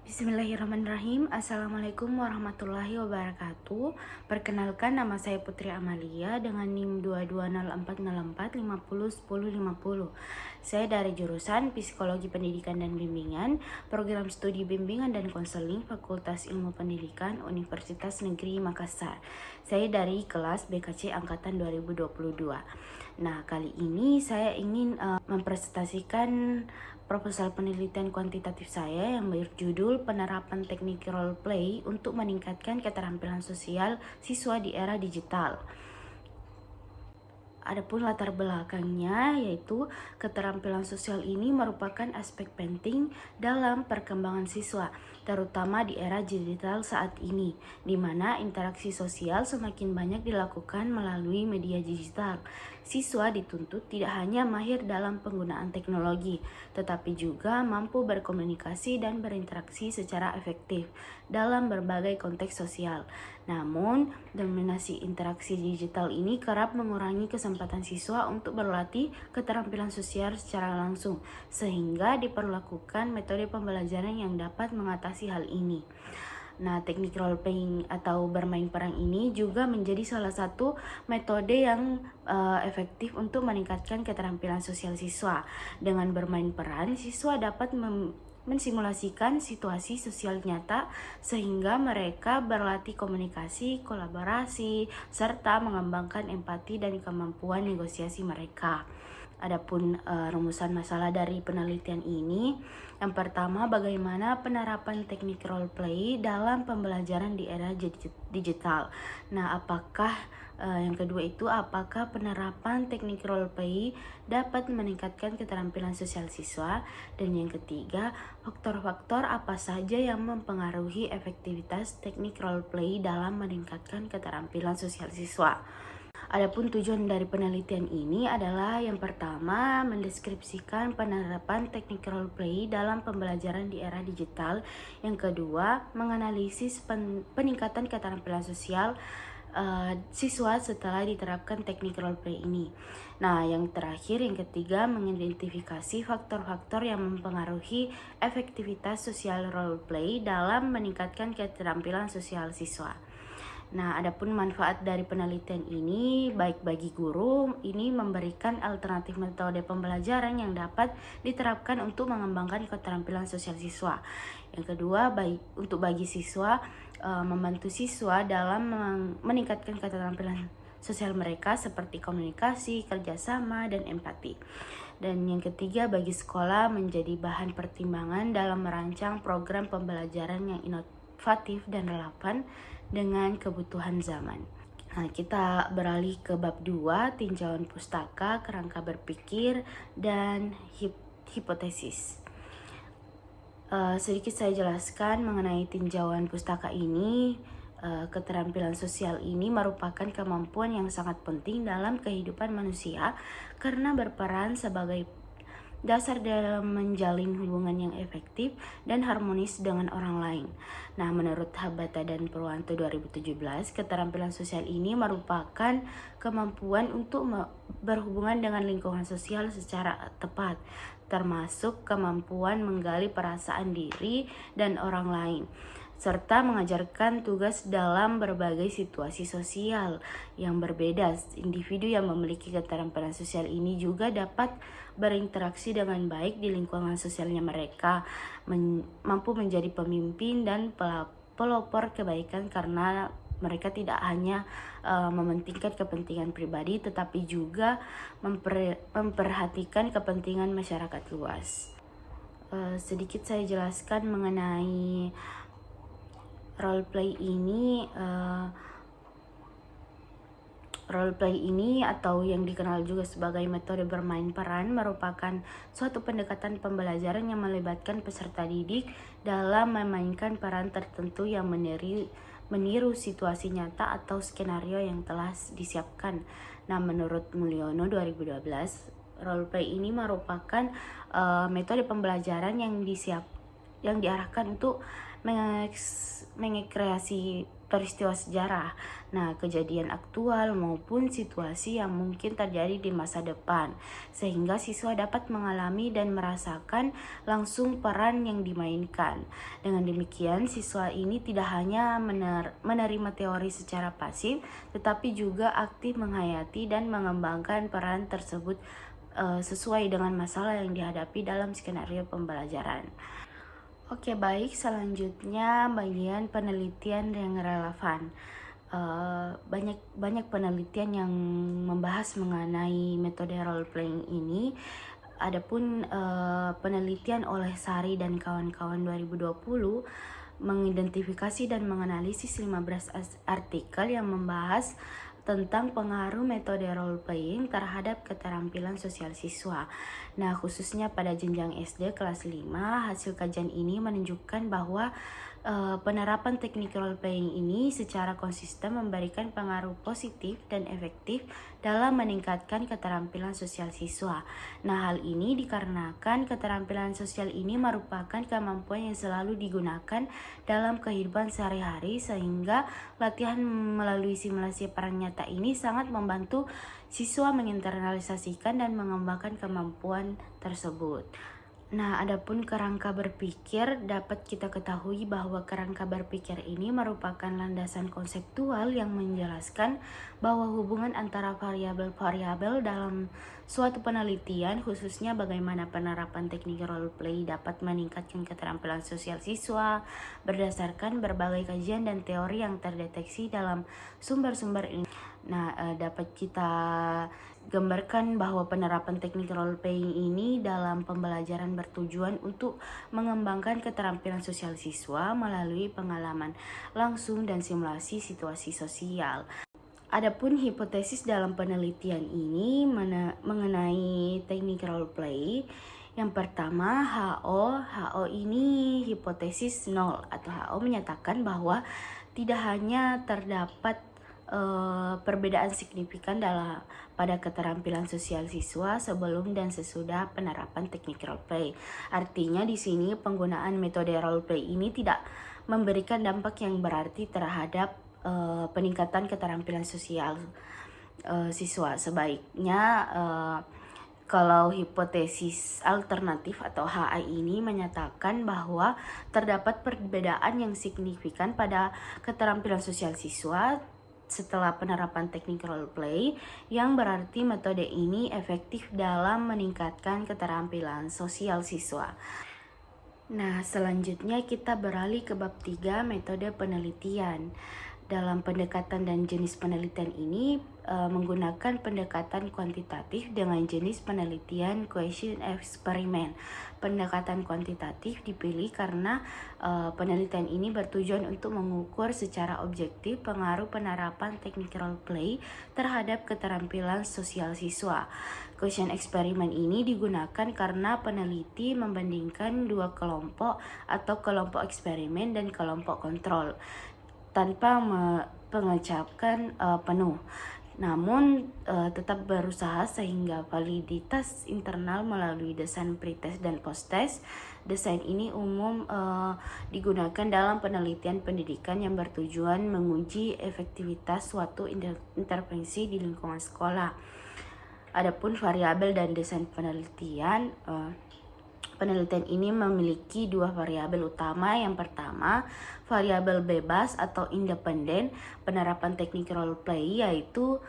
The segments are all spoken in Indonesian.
Bismillahirrahmanirrahim. Assalamualaikum warahmatullahi wabarakatuh. Perkenalkan, nama saya Putri Amalia dengan NIM 220404501050. Saya dari jurusan Psikologi Pendidikan dan Bimbingan, Program Studi Bimbingan dan Konseling Fakultas Ilmu Pendidikan Universitas Negeri Makassar. Saya dari kelas BKC angkatan 2022. Nah, kali ini saya ingin mempresentasikan proposal penelitian kuantitatif saya yang berjudul Penerapan Teknik Role Play untuk Meningkatkan Keterampilan Sosial Siswa di Era Digital. Adapun latar belakangnya yaitu keterampilan sosial ini merupakan aspek penting dalam perkembangan siswa, terutama di era digital saat ini, di mana interaksi sosial semakin banyak dilakukan melalui media digital. Siswa dituntut tidak hanya mahir dalam penggunaan teknologi, tetapi juga mampu berkomunikasi dan berinteraksi secara efektif dalam berbagai konteks sosial. Namun, dominasi interaksi digital ini kerap mengurangi kesempatan siswa untuk berlatih keterampilan sosial secara langsung, sehingga diperlakukan metode pembelajaran yang dapat mengatasi hal ini. Nah, teknik role playing atau bermain peran ini juga menjadi salah satu metode yang efektif untuk meningkatkan keterampilan sosial siswa. Dengan bermain peran, siswa dapat mensimulasikan situasi sosial nyata sehingga mereka berlatih komunikasi, kolaborasi, serta mengembangkan empati dan kemampuan negosiasi mereka. Adapun rumusan masalah dari penelitian ini, yang pertama, bagaimana penerapan teknik role play dalam pembelajaran di era digital. Nah, yang kedua itu apakah penerapan teknik role play dapat meningkatkan keterampilan sosial siswa, dan yang ketiga, faktor-faktor apa saja yang mempengaruhi efektivitas teknik role play dalam meningkatkan keterampilan sosial siswa. Adapun tujuan dari penelitian ini adalah yang pertama, mendeskripsikan penerapan teknik role play dalam pembelajaran di era digital. Yang kedua, menganalisis peningkatan keterampilan sosial siswa setelah diterapkan teknik role play ini. Nah, yang terakhir, yang ketiga, mengidentifikasi faktor-faktor yang mempengaruhi efektivitas sosial role play dalam meningkatkan keterampilan sosial siswa. Nah, adapun manfaat dari penelitian ini baik bagi guru, ini memberikan alternatif metode pembelajaran yang dapat diterapkan untuk mengembangkan keterampilan sosial siswa. Yang kedua, bagi siswa, membantu siswa dalam meningkatkan keterampilan sosial mereka seperti komunikasi, kerjasama, dan empati. Dan yang ketiga, bagi sekolah menjadi bahan pertimbangan dalam merancang program pembelajaran yang inovatif dan relevan dengan kebutuhan zaman. Nah, kita beralih ke bab 2, tinjauan pustaka, kerangka berpikir, dan hipotesis. Sedikit saya jelaskan mengenai tinjauan pustaka ini. Keterampilan sosial ini merupakan kemampuan yang sangat penting dalam kehidupan manusia karena berperan sebagai dasar dalam menjalin hubungan yang efektif dan harmonis dengan orang lain. Nah, menurut Habata dan Purwanto 2017, keterampilan sosial ini merupakan kemampuan untuk berhubungan dengan lingkungan sosial secara tepat, termasuk kemampuan menggali perasaan diri dan orang lain, serta mengajarkan tugas dalam berbagai situasi sosial yang berbeda. Individu yang memiliki keterampilan sosial ini juga dapat berinteraksi dengan baik di lingkungan sosialnya mereka, mampu menjadi pemimpin dan pelopor kebaikan karena mereka tidak hanya mementingkan kepentingan pribadi tetapi juga memperhatikan kepentingan masyarakat luas. Sedikit saya jelaskan mengenai role play ini atau yang dikenal juga sebagai metode bermain peran merupakan suatu pendekatan pembelajaran yang melibatkan peserta didik dalam memainkan peran tertentu yang meniru situasi nyata atau skenario yang telah disiapkan. Nah, menurut Mulyono 2012, role play ini merupakan metode pembelajaran yang diarahkan untuk mengekreasi peristiwa sejarah, kejadian aktual maupun situasi yang mungkin terjadi di masa depan, sehingga siswa dapat mengalami dan merasakan langsung peran yang dimainkan. Dengan demikian, siswa ini tidak hanya menerima teori secara pasif, tetapi juga aktif menghayati dan mengembangkan peran tersebut sesuai dengan masalah yang dihadapi dalam skenario pembelajaran. Oke, baik, selanjutnya bagian penelitian yang relevan. Banyak penelitian yang membahas mengenai metode role playing ini. Adapun penelitian oleh Sari dan kawan-kawan 2020 mengidentifikasi dan menganalisis 15 artikel yang membahas tentang pengaruh metode role playing terhadap keterampilan sosial siswa. Khususnya pada jenjang SD kelas 5, hasil kajian ini menunjukkan bahwa penerapan teknik role playing ini secara konsisten memberikan pengaruh positif dan efektif dalam meningkatkan keterampilan sosial siswa. Hal ini dikarenakan keterampilan sosial ini merupakan kemampuan yang selalu digunakan dalam kehidupan sehari-hari, sehingga latihan melalui simulasi peran nyata ini sangat membantu siswa menginternalisasikan dan mengembangkan kemampuan tersebut. Adapun kerangka berpikir, dapat kita ketahui bahwa kerangka berpikir ini merupakan landasan konseptual yang menjelaskan bahwa hubungan antara variabel-variabel dalam suatu penelitian, khususnya bagaimana penerapan teknik role play dapat meningkatkan keterampilan sosial siswa berdasarkan berbagai kajian dan teori yang terdeteksi dalam sumber-sumber ini. Dapat kita gambarkan bahwa penerapan teknik role playing ini dalam pembelajaran bertujuan untuk mengembangkan keterampilan sosial siswa melalui pengalaman langsung dan simulasi situasi sosial. Adapun hipotesis dalam penelitian ini mengenai teknik role play. Yang pertama, HO ini hipotesis nol, atau HO menyatakan bahwa tidak hanya terdapat perbedaan signifikan pada keterampilan sosial siswa sebelum dan sesudah penerapan teknik role play. Artinya di sini penggunaan metode role play ini tidak memberikan dampak yang berarti terhadap peningkatan keterampilan sosial siswa. Sebaiknya kalau hipotesis alternatif atau HI ini menyatakan bahwa terdapat perbedaan yang signifikan pada keterampilan sosial siswa setelah penerapan teknik role play, yang berarti metode ini efektif dalam meningkatkan keterampilan sosial siswa. Selanjutnya kita beralih ke bab 3, metode penelitian. Dalam pendekatan dan jenis penelitian ini menggunakan pendekatan kuantitatif dengan jenis penelitian question eksperimen. Pendekatan kuantitatif dipilih karena penelitian ini bertujuan untuk mengukur secara objektif pengaruh penerapan teknik role play terhadap keterampilan sosial siswa. Question eksperimen ini digunakan karena peneliti membandingkan dua kelompok atau kelompok eksperimen dan kelompok kontrol tanpa pengecapkan penuh, namun tetap berusaha sehingga validitas internal melalui desain pretest dan posttest. Desain ini umum digunakan dalam penelitian pendidikan yang bertujuan menguji efektivitas suatu intervensi di lingkungan sekolah. Adapun variabel dan desain penelitian, penelitian ini memiliki dua variabel utama. Yang pertama, variabel bebas atau independen penerapan teknik role play, yaitu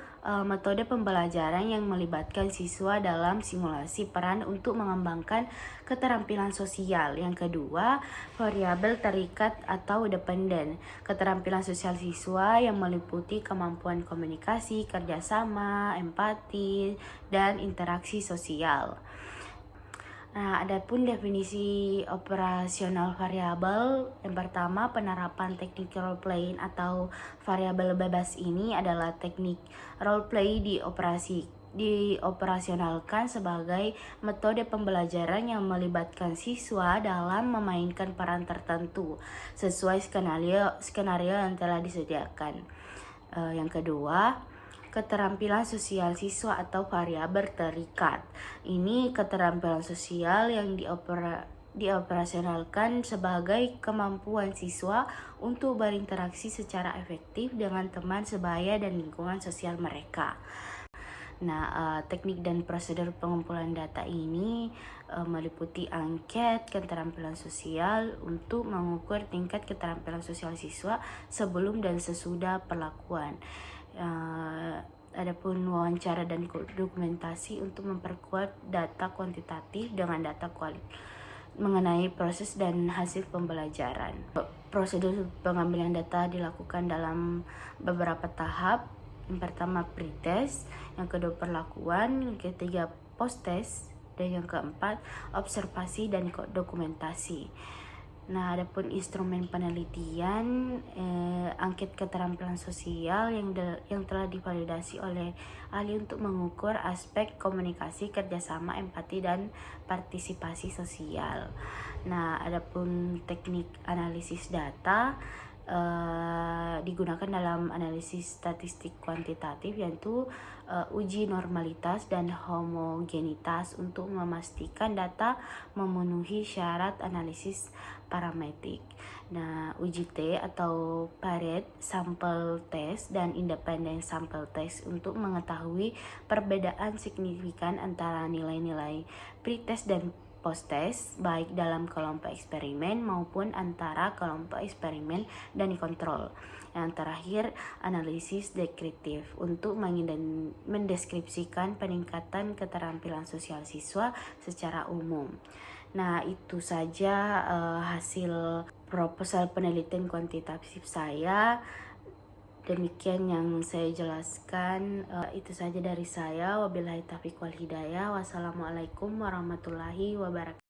metode pembelajaran yang melibatkan siswa dalam simulasi peran untuk mengembangkan keterampilan sosial. Yang kedua, variabel terikat atau dependen keterampilan sosial siswa yang meliputi kemampuan komunikasi, kerjasama, empati, dan interaksi sosial. Adapun definisi operasional variabel, yang pertama, penerapan teknik role playing atau variabel bebas ini adalah teknik role play dioperasionalkan sebagai metode pembelajaran yang melibatkan siswa dalam memainkan peran tertentu sesuai skenario yang telah disediakan. Yang kedua, keterampilan sosial siswa atau variabel terikat. Ini keterampilan sosial yang dioperasionalkan sebagai kemampuan siswa untuk berinteraksi secara efektif dengan teman sebaya dan lingkungan sosial mereka. Nah, teknik dan prosedur pengumpulan data ini meliputi angket keterampilan sosial untuk mengukur tingkat keterampilan sosial siswa sebelum dan sesudah perlakuan. Adapun wawancara dan dokumentasi untuk memperkuat data kuantitatif dengan data mengenai proses dan hasil pembelajaran. Prosedur pengambilan data dilakukan dalam beberapa tahap. Yang pertama pretest, yang kedua perlakuan, yang ketiga post-test, dan yang keempat observasi dan dokumentasi. Nah, adapun instrumen penelitian, angket keterampilan sosial yang telah divalidasi oleh ahli untuk mengukur aspek komunikasi, kerjasama, empati, dan partisipasi sosial. Nah, adapun teknik analisis data digunakan dalam analisis statistik kuantitatif, yaitu uji normalitas dan homogenitas untuk memastikan data memenuhi syarat analisis parametrik. Nah, uji T atau Pareto sample test dan independent sample test untuk mengetahui perbedaan signifikan antara nilai-nilai pretest dan post-test, baik dalam kelompok eksperimen maupun antara kelompok eksperimen dan kontrol. Yang terakhir, analisis deskriptif untuk mendeskripsikan peningkatan keterampilan sosial siswa secara umum. Nah, itu saja hasil proposal penelitian kuantitatif saya. Demikian yang saya jelaskan. Itu saja dari saya. Wabillahi taufiq wal hidayah. Wassalamualaikum warahmatullahi wabarakatuh.